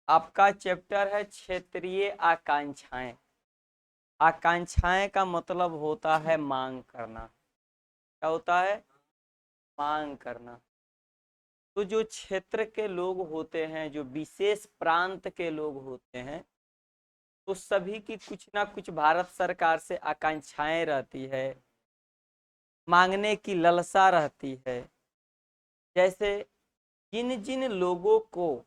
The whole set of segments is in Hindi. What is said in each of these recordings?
आपका चैप्टर है क्षेत्रीय आकांक्षाएं। आकांक्षाएं का मतलब होता है मांग करना। क्या होता है? मांग करना। तो जो क्षेत्र के लोग होते हैं, जो विशेष प्रांत के लोग होते हैं, तो सभी की कुछ ना कुछ भारत सरकार से आकांक्षाएं रहती है, मांगने की ललसा रहती है। जैसे जिन जिन लोगों को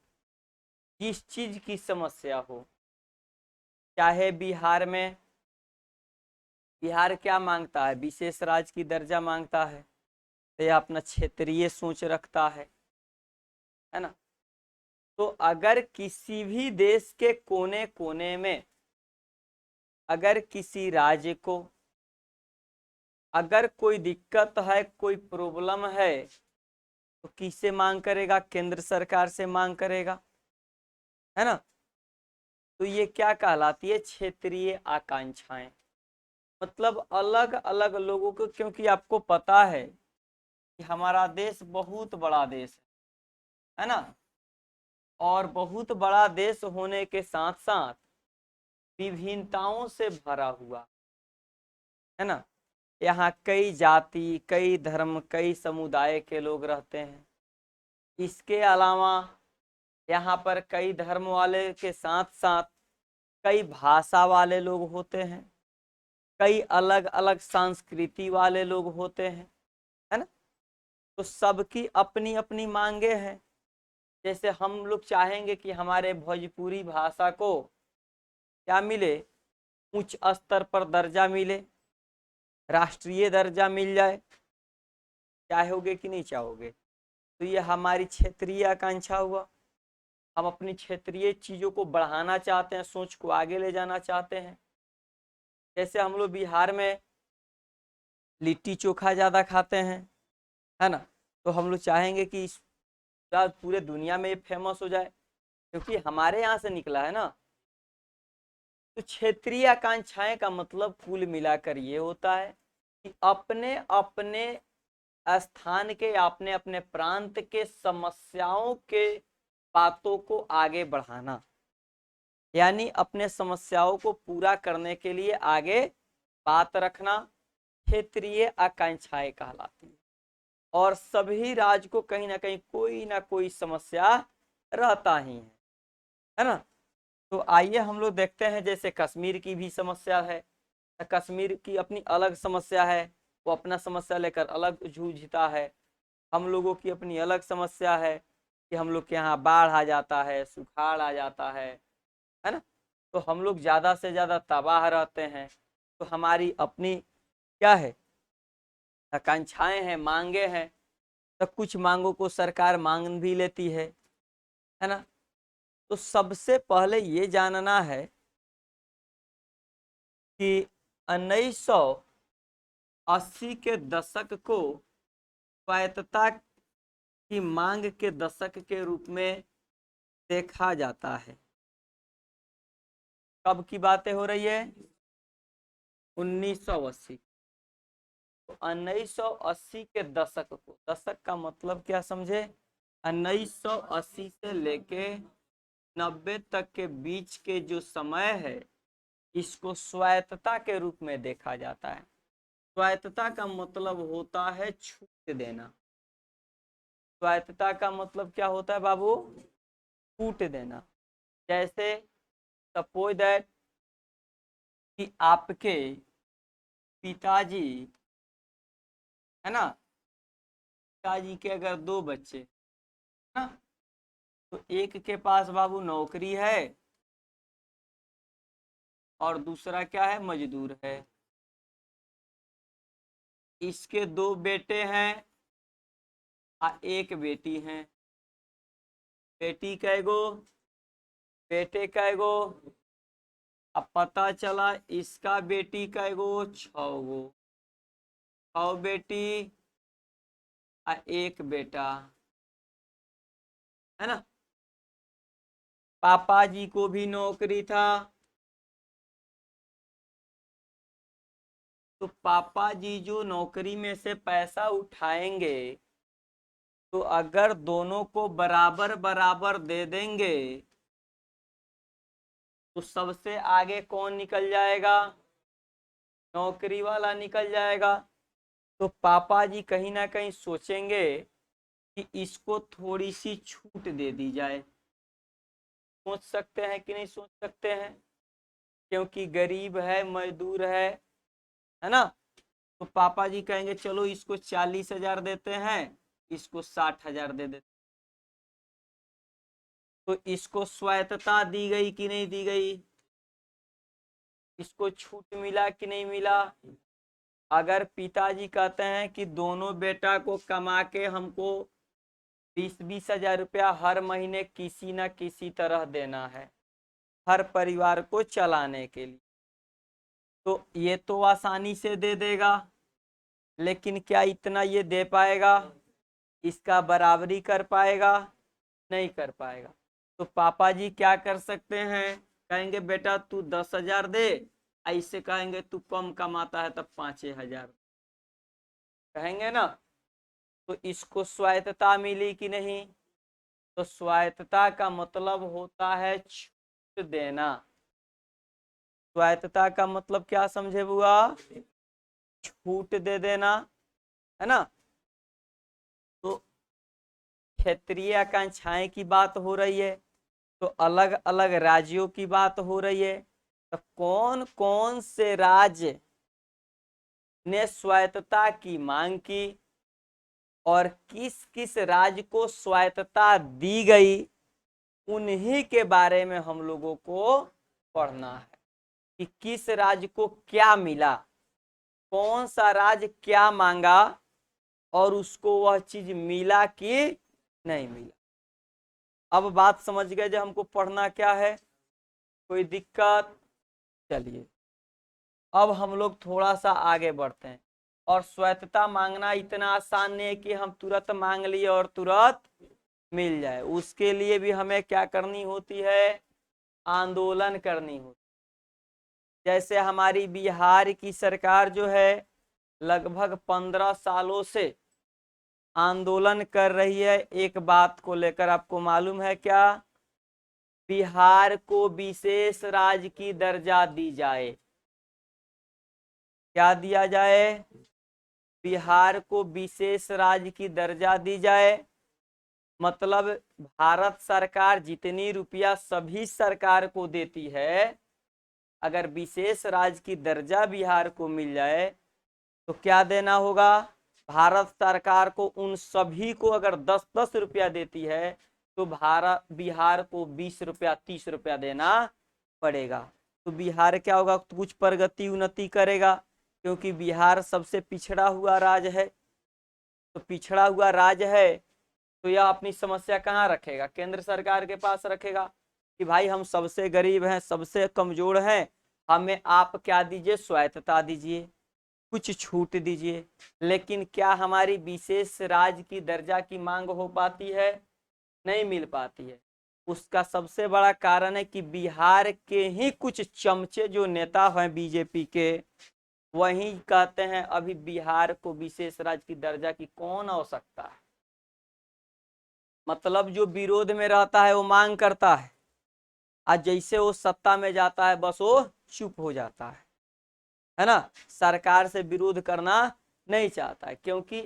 जिस चीज की समस्या हो, चाहे बिहार में, बिहार क्या मांगता है? विशेष राज्य की दर्जा मांगता है, तो यह अपना क्षेत्रीय सोच रखता है ना। तो अगर किसी भी देश के कोने कोने में अगर किसी राज्य को अगर कोई दिक्कत है, कोई प्रॉब्लम है, तो किससे मांग करेगा? केंद्र सरकार से मांग करेगा, है ना। तो ये क्या कहलाती है? क्षेत्रीय आकांक्षाएं। मतलब अलग अलग लोगों को, क्योंकि आपको पता है कि हमारा देश बहुत बड़ा देश है ना, और बहुत बड़ा देश होने के साथ साथ विभिन्नताओं से भरा हुआ है ना। यहाँ कई जाति, कई धर्म, कई समुदाय के लोग रहते हैं। इसके अलावा यहाँ पर कई धर्म वाले के साथ साथ कई भाषा वाले लोग होते हैं, कई अलग अलग संस्कृति वाले लोग होते हैं, है ना। तो सबकी अपनी अपनी मांगे हैं। जैसे हम लोग चाहेंगे कि हमारे भोजपुरी भाषा को क्या मिले? उच्च स्तर पर दर्जा मिले, राष्ट्रीय दर्जा मिल जाए। चाहोगे कि नहीं चाहोगे? तो ये हमारी क्षेत्रीय आकांक्षा हुआ। हम अपनी क्षेत्रीय चीजों को बढ़ाना चाहते हैं, सोच को आगे ले जाना चाहते हैं। जैसे हम लोग बिहार में लिट्टी चोखा ज्यादा खाते हैं, है ना। तो हम लोग चाहेंगे कि पूरे दुनिया में ये फेमस हो जाए, क्योंकि हमारे यहाँ से निकला है ना। तो क्षेत्रीय आकांक्षाएं का मतलब कुल मिलाकर ये होता है कि अपने अपने स्थान के, अपने अपने प्रांत के समस्याओं के बातों को आगे बढ़ाना, यानी अपने समस्याओं को पूरा करने के लिए आगे बात रखना, क्षेत्रीय आकांक्षाएं कहलाती है। और सभी राज्य को कहीं ना कोई समस्या रहता ही है ना। तो आइए हम लोग देखते हैं, जैसे कश्मीर की भी समस्या है। कश्मीर की अपनी अलग समस्या है, वो अपना समस्या लेकर अलग जूझता है। हम लोगों की अपनी अलग समस्या है कि हम लोग के यहाँ बाढ़ आ जाता है, सुखाड़ आ जाता है ना। तो हम लोग ज़्यादा से ज़्यादा तबाह रहते हैं। तो हमारी अपनी क्या है? आकांक्षाएं हैं, मांगे हैं। तो कुछ मांगों को सरकार मांग भी लेती है ना। तो सबसे पहले ये जानना है कि 1980 के दशक को स्वायत्तता की मांग के दशक के रूप में देखा जाता है। कब की बातें हो रही है? 1980। तो 1980 के दशक को, दशक का मतलब क्या समझे? 1980 से लेके 90 तक के बीच के जो समय है, इसको स्वायत्तता के रूप में देखा जाता है। स्वायत्तता का मतलब होता है छूट देना। स्वायत्तता का मतलब क्या होता है बाबू? छूट देना। जैसे सपोज दैट कि आपके पिताजी, है ना, पिताजी के अगर दो बच्चे ना, तो एक के पास बाबू नौकरी है और दूसरा क्या है? मजदूर है। इसके दो बेटे हैं और एक बेटी है। बेटी कैगो? बेटे कैगो? अब पता चला इसका बेटी कैगो? 6 गो। 6 बेटी और एक बेटा, है ना। पापा जी को भी नौकरी था, तो पापा जी जो नौकरी में से पैसा उठाएंगे, तो अगर दोनों को बराबर बराबर दे देंगे तो सबसे आगे कौन निकल जाएगा? नौकरी वाला निकल जाएगा। तो पापा जी कहीं ना कहीं सोचेंगे कि इसको थोड़ी सी छूट दे दी जाए। सोच सकते हैं कि नहीं सोच सकते हैं? क्योंकि गरीब है, मजदूर है ना। तो पापा जी कहेंगे चलो इसको 40,000 देते हैं, इसको 60,000 दे देते। तो इसको स्वायत्तता दी गई कि नहीं दी गई? इसको छूट मिला कि नहीं मिला? अगर पिताजी कहते हैं कि दोनों बेटा को कमा के हमको 20-20 हजार रुपया हर महीने किसी न किसी तरह देना है, हर परिवार को चलाने के लिए, तो ये तो आसानी से दे देगा। लेकिन क्या इतना ये दे पाएगा? इसका बराबरी कर पाएगा? नहीं कर पाएगा। तो पापा जी क्या कर सकते हैं? कहेंगे बेटा तू 10,000 दे, ऐसे कहेंगे तू कम कमाता है तब 5,000 कहेंगे ना। तो इसको स्वायत्तता मिली कि नहीं? तो स्वायत्तता का मतलब होता है छूट देना। स्वायत्तता का मतलब क्या समझे बुआ? छूट दे देना, है ना। तो क्षेत्रीय आकांक्षाएं की बात हो रही है, तो अलग अलग राज्यों की बात हो रही है। तो कौन कौन से राज्य ने स्वायत्तता की मांग की और किस किस राज्य को स्वायत्तता दी गई, उन्हीं के बारे में हम लोगों को पढ़ना है कि किस राज्य को क्या मिला, कौन सा राज्य क्या मांगा और उसको वह चीज मिला कि नहीं मिला। अब बात समझ गए जो हमको पढ़ना क्या है? कोई दिक्कत? चलिए अब हम लोग थोड़ा सा आगे बढ़ते हैं। और स्वायत्तता मांगना इतना आसान नहीं है कि हम तुरंत मांग लिए और तुरंत मिल जाए। उसके लिए भी हमें क्या करनी होती है? आंदोलन करनी होती। जैसे हमारी बिहार की सरकार जो है लगभग 15 सालों से आंदोलन कर रही है एक बात को लेकर। आपको मालूम है क्या? बिहार को विशेष राज्य की दर्जा दी जाए। क्या दिया जाए? बिहार को विशेष राज्य की दर्जा दी जाए। मतलब भारत सरकार जितनी रुपया सभी सरकार को देती है, अगर विशेष राज्य की दर्जा बिहार को मिल जाए तो क्या देना होगा? भारत सरकार को उन सभी को अगर 10-10 रुपया देती है तो बिहार को 20 रुपया 30 रुपया देना पड़ेगा। तो बिहार क्या होगा? कुछ प्रगति उन्नति करेगा, क्योंकि बिहार सबसे पिछड़ा हुआ राज्य है। तो पिछड़ा हुआ राज्य है तो यह अपनी समस्या कहाँ रखेगा? केंद्र सरकार के पास रखेगा कि भाई हम सबसे गरीब हैं, सबसे कमजोर हैं, हमें आप क्या दीजिए? स्वायत्तता दीजिए, कुछ छूट दीजिए। लेकिन क्या हमारी विशेष राज्य की दर्जा की मांग हो पाती है? नहीं मिल पाती है। उसका सबसे बड़ा कारण है कि बिहार के ही कुछ चमचे जो नेता हैं बीजेपी के, वही कहते हैं अभी बिहार को विशेष राज्य की दर्जा की कौन आवश्यकता है। मतलब जो विरोध में रहता है वो मांग करता है, आज जैसे वो सत्ता में जाता है बस वो चुप हो जाता है ना। सरकार से विरोध करना नहीं चाहता है, क्योंकि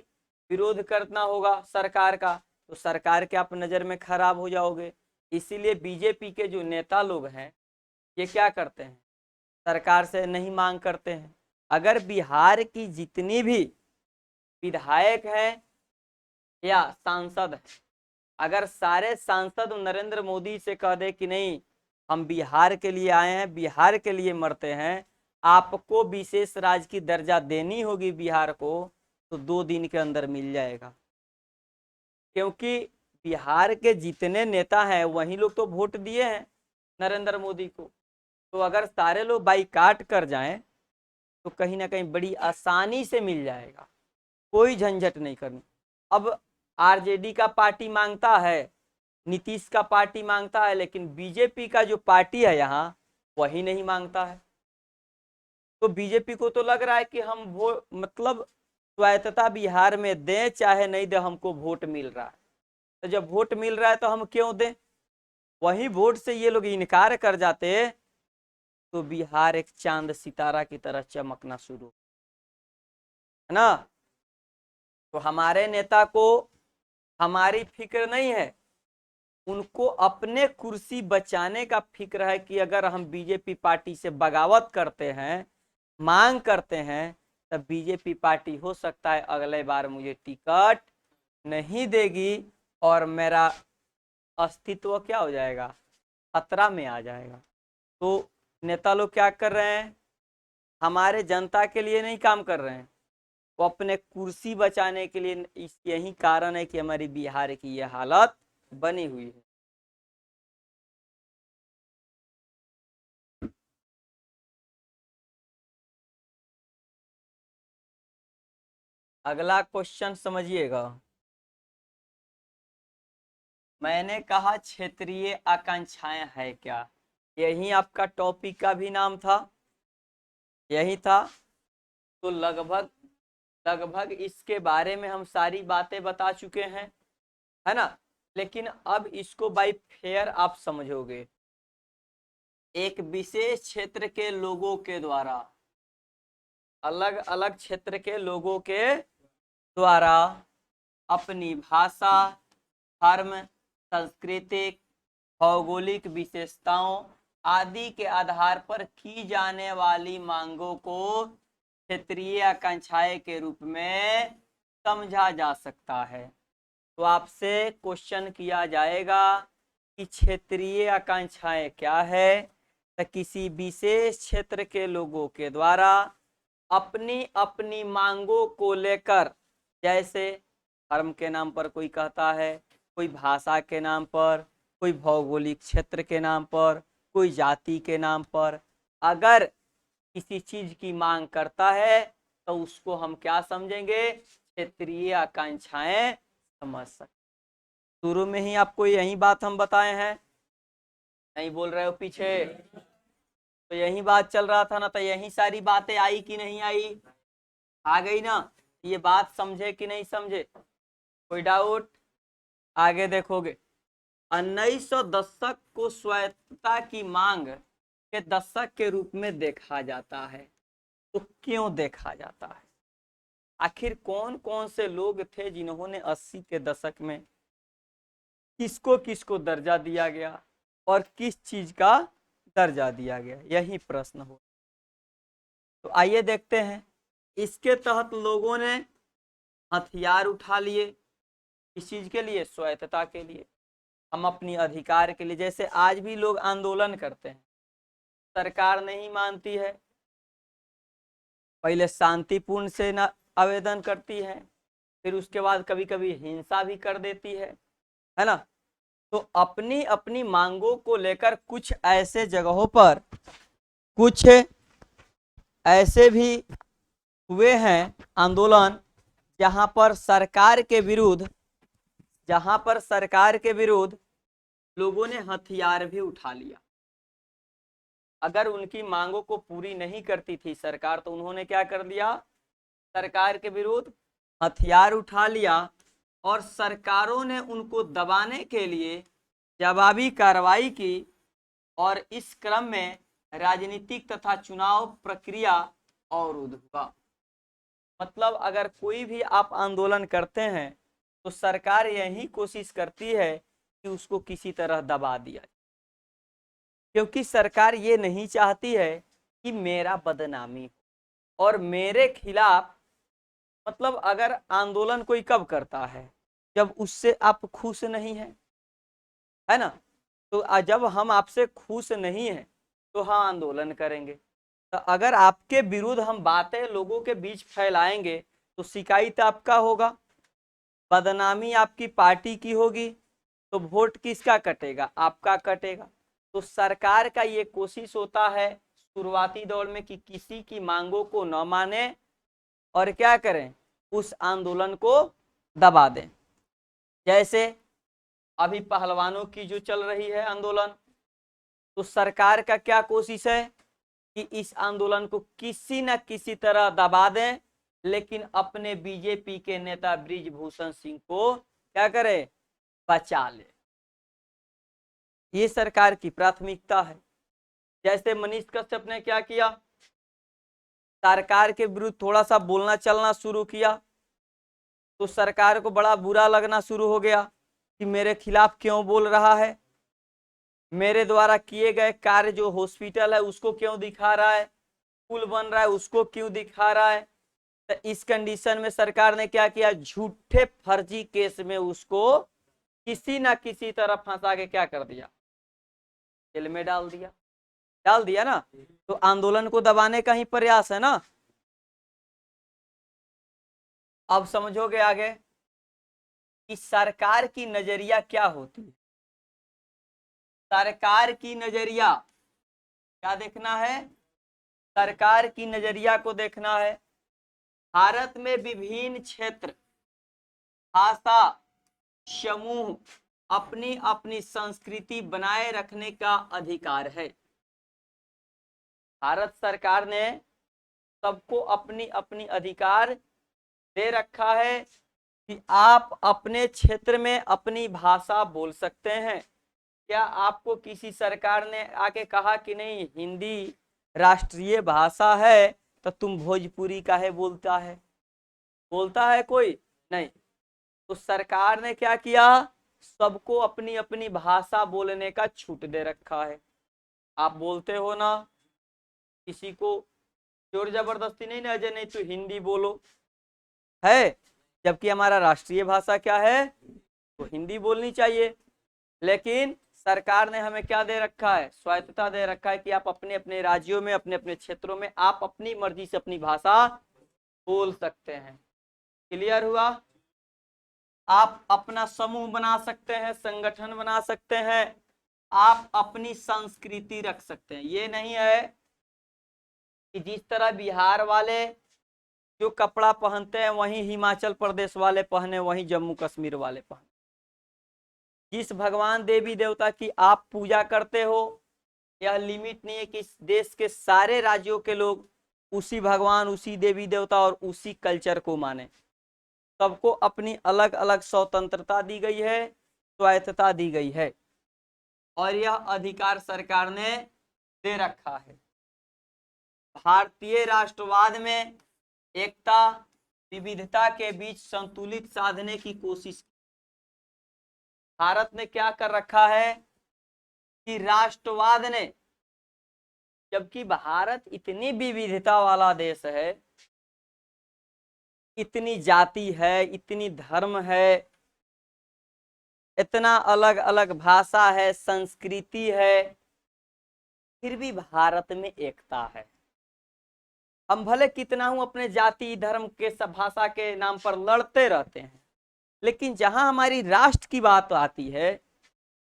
विरोध करना होगा सरकार का तो सरकार के आप नजर में खराब हो जाओगे। इसीलिए बीजेपी के जो नेता लोग हैं ये क्या करते हैं? सरकार से नहीं मांग करते हैं। अगर बिहार की जितनी भी विधायक हैं या सांसद हैं, अगर सारे सांसद नरेंद्र मोदी से कह दे कि नहीं हम बिहार के लिए आए हैं, बिहार के लिए मरते हैं, आपको विशेष राज्य की दर्जा देनी होगी बिहार को, तो 2 दिन के अंदर मिल जाएगा। क्योंकि बिहार के जितने नेता हैं वही लोग तो वोट दिए हैं नरेंद्र मोदी को। तो अगर सारे लोग बाईकाट कर जाएं तो कहीं ना कहीं बड़ी आसानी से मिल जाएगा, कोई झंझट नहीं करनी। अब आरजेडी का पार्टी मांगता है, नीतीश का पार्टी मांगता है, लेकिन बीजेपी का जो पार्टी है यहाँ वही नहीं मांगता है। तो बीजेपी को तो लग रहा है कि हम वो मतलब स्वायत्तता बिहार में दें चाहे नहीं दे, हमको वोट मिल रहा है। तो जब वोट मिल रहा है तो हम क्यों दें? वही वोट से ये लोग इनकार कर जाते तो बिहार एक चांद सितारा की तरह चमकना शुरू, है ना। तो हमारे नेता को हमारी फिक्र नहीं है, उनको अपने कुर्सी बचाने का फिक्र है कि अगर हम बीजेपी पार्टी से बगावत करते हैं, मांग करते हैं, तब बीजेपी पार्टी हो सकता है अगले बार मुझे टिकट नहीं देगी और मेरा अस्तित्व क्या हो जाएगा, खतरा में आ जाएगा। तो नेता लोग क्या कर रहे हैं, हमारे जनता के लिए नहीं काम कर रहे हैं, वो अपने कुर्सी बचाने के लिए। यही कारण है कि हमारी बिहार की यह हालत बनी हुई है। अगला क्वेश्चन समझिएगा। मैंने कहा क्षेत्रीय आकांक्षाएं है क्या, यही आपका टॉपिक का भी नाम था, यही था। तो लगभग लगभग इसके बारे में हम सारी बातें बता चुके हैं, है ना। लेकिन अब इसको बाय फेयर आप समझोगे। एक विशेष क्षेत्र के लोगों के द्वारा, अलग अलग क्षेत्र के लोगों के द्वारा अपनी भाषा, धर्म, सांस्कृतिक, भौगोलिक विशेषताओं आदि के आधार पर की जाने वाली मांगों को क्षेत्रीय आकांक्षाएं के रूप में समझा जा सकता है। तो आपसे क्वेश्चन किया जाएगा कि क्षेत्रीय आकांक्षाएं क्या है, तो किसी विशेष क्षेत्र के लोगों के द्वारा अपनी अपनी मांगों को लेकर, जैसे धर्म के नाम पर कोई कहता है, कोई भाषा के नाम पर, कोई भौगोलिक क्षेत्र के नाम पर, कोई जाति के नाम पर, अगर किसी चीज की मांग करता है तो उसको हम क्या समझेंगे, क्षेत्रीय आकांक्षाएं समझ सकते। शुरू में ही आपको यही बात हम बताए हैं, नहीं बोल रहे हो पीछे, तो यही बात चल रहा था ना। तो यही सारी बातें आई कि नहीं आई, आ गई ना। ये बात समझे कि नहीं समझे, कोई डाउट। आगे देखोगे, 1900 दशक को स्वायत्तता की मांग के दशक के रूप में देखा जाता है। तो क्यों देखा जाता है, आखिर कौन कौन से लोग थे जिन्होंने 80 के दशक में किसको किसको दर्जा दिया गया और किस चीज का दर्जा दिया गया, यही प्रश्न हो। तो आइए देखते हैं। इसके तहत लोगों ने हथियार उठा लिए, किस चीज के लिए, स्वायत्तता के लिए, हम अपनी अधिकार के लिए। जैसे आज भी लोग आंदोलन करते हैं, सरकार नहीं मानती है, पहले शांतिपूर्ण से ना आवेदन करती है, फिर उसके बाद कभी कभी हिंसा भी कर देती है ना। तो अपनी अपनी मांगों को लेकर कुछ ऐसे जगहों पर कुछ ऐसे भी हुए हैं आंदोलन जहां पर सरकार के विरुद्ध, लोगों ने हथियार भी उठा लिया। अगर उनकी मांगों को पूरी नहीं करती थी सरकार, तो उन्होंने क्या कर दिया, सरकार के विरुद्ध हथियार उठा लिया और सरकारों ने उनको दबाने के लिए जवाबी कार्रवाई की। और इस क्रम में राजनीतिक तथा चुनाव प्रक्रिया अवरुद्ध हुआ। मतलब अगर कोई भी आप आंदोलन करते हैं तो सरकार यही कोशिश करती है कि उसको किसी तरह दबा दिया जाए, क्योंकि सरकार ये नहीं चाहती है कि मेरा बदनामी हो और मेरे खिलाफ। मतलब अगर आंदोलन कोई कब करता है, जब उससे आप खुश नहीं है, है ना। तो जब हम आपसे खुश नहीं है तो हाँ आंदोलन करेंगे। तो अगर आपके विरुद्ध हम बातें लोगों के बीच फैलाएंगे तो शिकायत आपका होगा, बदनामी आपकी पार्टी की होगी, तो वोट किसका कटेगा, आपका कटेगा। तो सरकार का ये कोशिश होता है शुरुआती दौर में कि किसी की मांगों को न माने और क्या करें, उस आंदोलन को दबा दें। जैसे अभी पहलवानों की जो चल रही है आंदोलन, तो सरकार का क्या कोशिश है कि इस आंदोलन को किसी न किसी तरह दबा दें, लेकिन अपने बीजेपी के नेता बृजभूषण सिंह को क्या करे, बचा ले। ये सरकार की प्राथमिकता है। जैसे मनीष कश्यप ने क्या किया, सरकार के विरुद्ध थोड़ा सा बोलना चलना शुरू किया, तो सरकार को बड़ा बुरा लगना शुरू हो गया कि मेरे खिलाफ क्यों बोल रहा है, मेरे द्वारा किए गए कार्य, जो हॉस्पिटल है उसको क्यों दिखा रहा है, पुल बन रहा है उसको क्यों दिखा रहा है। तो इस कंडीशन में सरकार ने क्या किया, झूठे फर्जी केस में उसको किसी ना किसी तरह फंसा के क्या कर दिया, जेल में डाल दिया ना। तो आंदोलन को दबाने का ही प्रयास है ना। अब समझोगे आगे कि सरकार की नजरिया क्या होती है। सरकार की नजरिया क्या देखना है, सरकार की नजरिया को देखना है। भारत में विभिन्न क्षेत्र, भाषा, समूह अपनी अपनी संस्कृति बनाए रखने का अधिकार है। भारत सरकार ने सबको अपनी अपनी अधिकार दे रखा है कि आप अपने क्षेत्र में अपनी भाषा बोल सकते हैं। क्या आपको किसी सरकार ने आके कहा कि नहीं हिंदी राष्ट्रीय भाषा है तो तुम भोजपुरी काहे बोलता है कोई नहीं। तो सरकार ने क्या किया, सबको अपनी अपनी भाषा बोलने का छूट दे रखा है। आप बोलते हो ना, किसी को जोर जबरदस्ती नहीं ना, नहीं तो हिंदी बोलो है, जबकि हमारा राष्ट्रीय भाषा क्या है, तो हिंदी बोलनी चाहिए। लेकिन सरकार ने हमें क्या दे रखा है, स्वायत्तता दे रखा है कि आप अपने अपने राज्यों में, अपने अपने क्षेत्रों में आप अपनी मर्जी से अपनी भाषा बोल सकते हैं। क्लियर हुआ। आप अपना समूह बना सकते हैं, संगठन बना सकते हैं, आप अपनी संस्कृति रख सकते हैं। ये नहीं है कि जिस तरह बिहार वाले जो कपड़ा पहनते हैं वहीं हिमाचल प्रदेश वाले पहने, वहीं जम्मू कश्मीर वाले पहने। जिस भगवान देवी देवता की आप पूजा करते हो, यह लिमिट नहीं है कि इस देश के सारे राज्यों के लोग उसी भगवान, उसी देवी देवता और उसी कल्चर को माने। सबको अपनी अलग अलग स्वतंत्रता दी गई है, स्वायत्तता दी गई है, और यह अधिकार सरकार ने दे रखा है। भारतीय राष्ट्रवाद में एकता विविधता के बीच संतुलित साधने की कोशिश। भारत ने क्या कर रखा है कि राष्ट्रवाद ने, जबकि भारत इतनी विविधता वाला देश है, इतनी जाति है, इतनी धर्म है, इतना अलग अलग भाषा है, संस्कृति है, फिर भी भारत में एकता है। हम भले कितना हूं अपने जाति धर्म के सब भाषा के नाम पर लड़ते रहते हैं, लेकिन जहां हमारी राष्ट्र की बात आती है,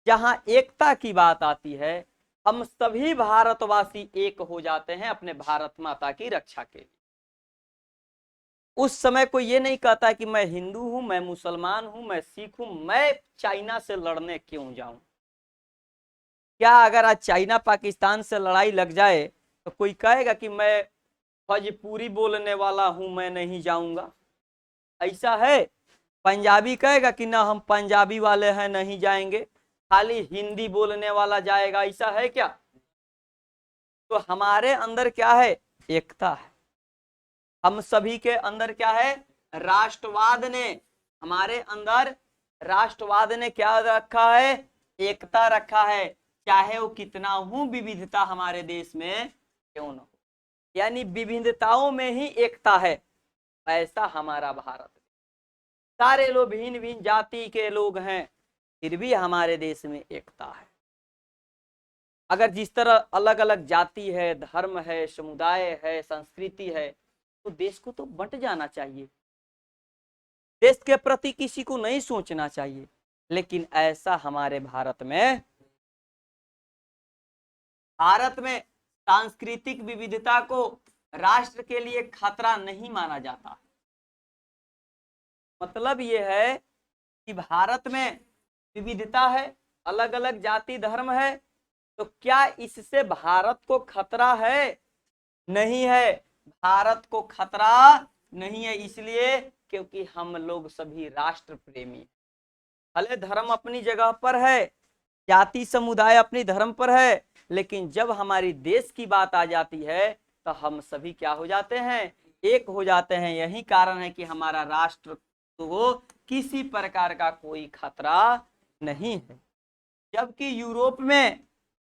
जहां एकता की बात आती है, हम सभी भारतवासी एक हो जाते हैं अपने भारत माता की रक्षा के लिए। उस समय कोई ये नहीं कहता कि मैं हिंदू हूं, मैं मुसलमान हूं, मैं सिख हूं, मैं चाइना से लड़ने क्यों जाऊं। क्या अगर आज चाइना पाकिस्तान से लड़ाई लग जाए तो कोई कहेगा कि मैं भोजपुरी बोलने वाला हूं, मैं नहीं जाऊंगा? ऐसा है? पंजाबी कहेगा कि ना हम पंजाबी वाले हैं, नहीं जाएंगे, खाली हिंदी बोलने वाला जाएगा? ऐसा है क्या? तो हमारे अंदर क्या है, एकता है। हम सभी के अंदर क्या है, राष्ट्रवाद ने, हमारे अंदर राष्ट्रवाद ने क्या रखा है, एकता रखा है, चाहे वो कितना हो विविधता हमारे देश में क्यों न हो। यानी विभिन्नताओं में ही एकता है, ऐसा हमारा भारत। सारे लोग भिन्न भिन्न जाति के लोग हैं, फिर भी हमारे देश में एकता है। अगर जिस तरह अलग अलग जाति है, धर्म है, समुदाय है, संस्कृति है, तो देश को तो बंट जाना चाहिए, देश के प्रति किसी को नहीं सोचना चाहिए। लेकिन ऐसा हमारे भारत में सांस्कृतिक विविधता को राष्ट्र के लिए खतरा नहीं माना जाता। मतलब यह है कि भारत में विविधता है, अलग अलग जाति धर्म है, तो क्या इससे भारत को खतरा है? नहीं है, भारत को खतरा नहीं है। इसलिए क्योंकि हम लोग सभी राष्ट्र प्रेमी। भले धर्म अपनी जगह पर है, जाति समुदाय अपनी धर्म पर है, लेकिन जब हमारी देश की बात आ जाती है तो हम सभी क्या हो जाते हैं, एक हो जाते हैं। यही कारण है कि हमारा राष्ट्र को किसी प्रकार का कोई खतरा नहीं है। जबकि यूरोप में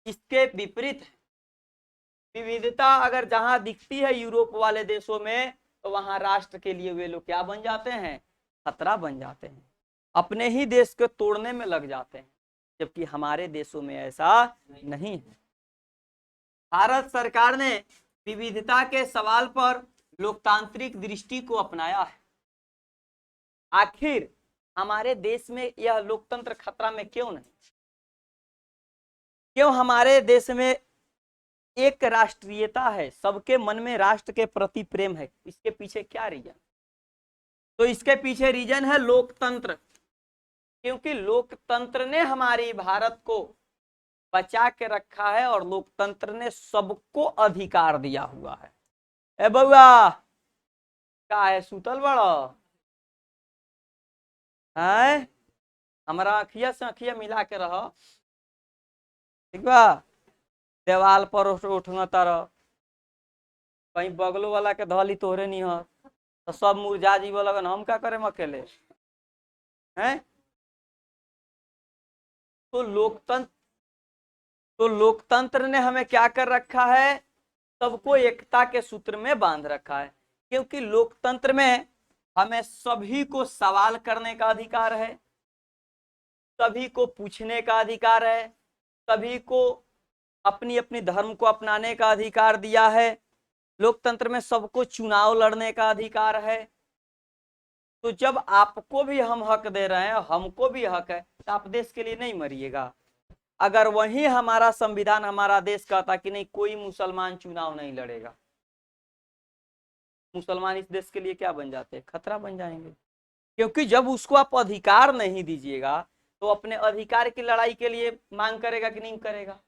इसके विपरीत है। विविधता अगर जहां दिखती है यूरोप वाले देशों में, तो वहां राष्ट्र के लिए वे लोग क्या बन जाते हैं, खतरा बन जाते हैं, अपने ही देश को तोड़ने में लग जाते हैं। जबकि हमारे देशों में ऐसा नहीं है। भारत सरकार ने विविधता के सवाल पर लोकतांत्रिक दृष्टि को अपनाया है। आखिर हमारे देश में यह लोकतंत्र खतरा में क्यों नहीं? क्यों हमारे देश में एक राष्ट्रीयता है, सबके मन में राष्ट्र के प्रति प्रेम है? इसके पीछे क्या रीजन? तो इसके पीछे रीजन है लोकतंत्र। क्योंकि लोकतंत्र ने हमारी भारत को बचा के रखा है और लोकतंत्र ने सबको अधिकार दिया हुआ है। ए बउआ का है, सुतल बड़ा है? हमारा अखिया से अखिया मिला के रह, ठीक बा? देवाल पर उठना तरह कहीं बगलो वाला के धली तोहरे नहीं हो तो सब मुरझा जीव लगन, हम क्या करें अकेले हैं? तो लोकतंत्र ने हमें क्या कर रखा है, सबको एकता के सूत्र में बांध रखा है। क्योंकि लोकतंत्र में हमें सभी को सवाल करने का अधिकार है, सभी को पूछने का अधिकार है, सभी को अपनी अपनी धर्म को अपनाने का अधिकार दिया है। लोकतंत्र में सबको चुनाव लड़ने का अधिकार है। तो जब आपको भी हम हक दे रहे हैं, हमको भी हक है, तो आप देश के लिए नहीं मरिएगा? अगर वही हमारा संविधान, हमारा देश कहता कि नहीं कोई मुसलमान चुनाव नहीं लड़ेगा, मुसलमान इस देश के लिए क्या बन जाते हैं, खतरा बन जाएंगे। क्योंकि जब उसको आप अधिकार नहीं दीजिएगा तो अपने अधिकार की लड़ाई के लिए मांग करेगा कि नहीं करेगा?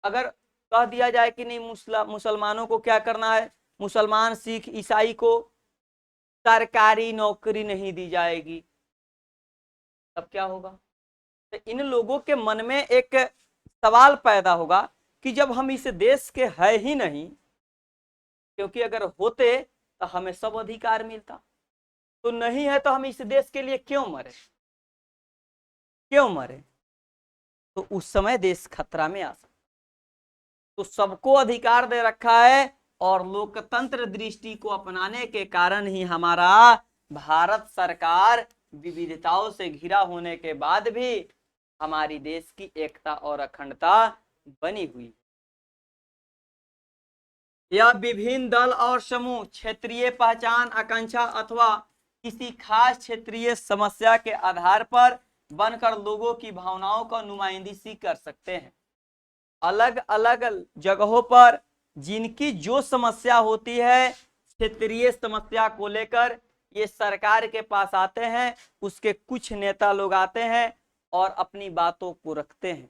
अगर कह दिया जाए कि नहीं मुसलमानों को क्या करना है, मुसलमान सिख ईसाई को सरकारी नौकरी नहीं दी जाएगी, तब क्या होगा? तो इन लोगों के मन में एक सवाल पैदा होगा कि जब हम इस देश के है ही नहीं, क्योंकि अगर होते तो हमें सब अधिकार मिलता, तो नहीं है तो हम इस देश के लिए क्यों मरे, क्यों मरे? तो उस समय देश खतरा में आ सकता। तो सबको अधिकार दे रखा है और लोकतंत्र दृष्टि को अपनाने के कारण ही हमारा भारत सरकार विविधताओं से घिरा होने के बाद भी हमारी देश की एकता और अखंडता बनी हुई। यह विभिन्न दल और समूह क्षेत्रीय पहचान, आकांक्षा अथवा किसी खास क्षेत्रीय समस्या के आधार पर बनकर लोगों की भावनाओं का नुमाइंदगी कर सकते हैं। अलग अलग जगहों पर जिनकी जो समस्या होती है, क्षेत्रीय समस्या को लेकर ये सरकार के पास आते हैं, उसके कुछ नेता लोग आते हैं और अपनी बातों को रखते हैं।